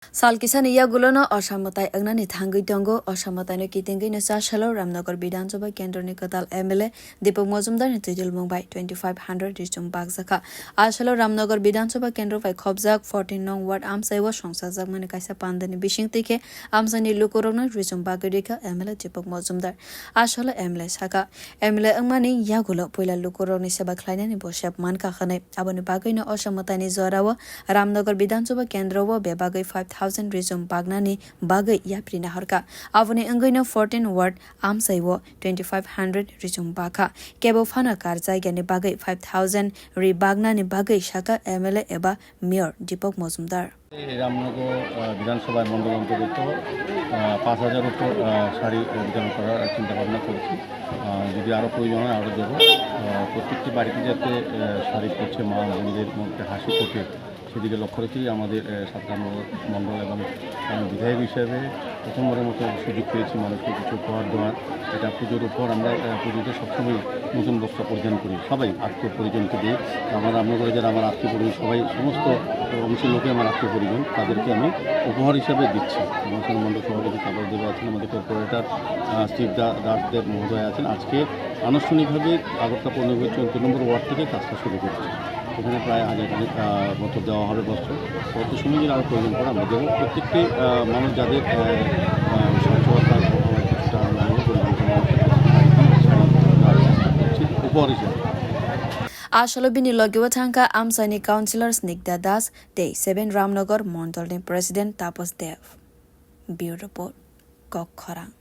Salkisan Yagulono or Shamatai Agnani Tangi Tongo or Shamatano Kitingi Sashalo Ramnagar Bidansoba Kendroni Katal MLA Dipak Majumder in Tijil Mumbai 2500 Rijum Bagzaka Ashalo Ramnagar Bidansoba Kendro by Kobzak 14 Nong Ward Amsaiwa Shonsazak Manikaisa Pandani Bishing Tike Amsani Lukorona Rijum Bagadika MLA Dipak Majumder Ashalo MLA Saka MLA Amani Yagulo Pula Lukoroni Sabaklani Boshap Mankahane Abani Bagino or Shamatani Zorawa Ramnagar Bidansoba Kendrova Bebagai 5,000 Rizum Bagnani Bagai Yaprina Harka Avani Angino 14 Ward Amsaiwo 2500 Rizum Baka Kebo Fana Karzai Gani Bagai 5,000 Ri Bagnani Bagai Shaka MLA eba Mayor Dipak Majumder Ramnagar বিধানসভার মণ্ডল অন্তর্গত ৫,০০০ উপর শাড়ি বিতরণ করার চিন্তা ভাবনা করছি যদি আরও প্রয়োজন হয় আরও দেবো প্রত্যেকটি বাড়িতে যাতে শাড়ি পরছে মা বোনদের মধ্যে হাসি ফোটে সেদিকে লক্ষ্য রেখেই আমাদের সাধারণ মণ্ডল এবং বিধায়ক হিসেবে প্রথমবারের মতো সুযোগ পেয়েছি মানুষকে কিছু উপহার দেওয়ার এটা পুজোর উপর আমরা পুজোতে সবসময় নতুন বস্ত্র পরিধান করি সবাই আত্মীয় পরিজনকে দিই আমার রামনগরে যারা আমার আত্মীয় পরিজন সবাই সমস্ত অংশের লোকে আমার আত্মীয় পরিজন তাদেরকে আমি উপহার হিসাবে দিচ্ছি অনুষ্ঠান মণ্ডল সভাপতি কাপড় দেব আছেন আমাদের কর্পোরেটর স্টিভ দাসদেব মহোদয় আছেন আজকে আনুষ্ঠানিকভাবে আগরতলা পৌরনিগমের 14 নম্বর ওয়ার্ড থেকে কাজটা শুরু করছি এখানে প্রায় 1000 বস্ত্র দেওয়া হবে বস্ত্র কত সময় যদি আরও প্রয়োজন পড়ে আমরা দেবো প্রত্যেকটি মানুষ যাদের সচ্ছলতার উপহার হিসেবে Ashalobini Logiwatanka Amsani Councillors Nigda Das Day 7 Ramnagar Mondol President Tapos Dev Bureau Report Kokkhorang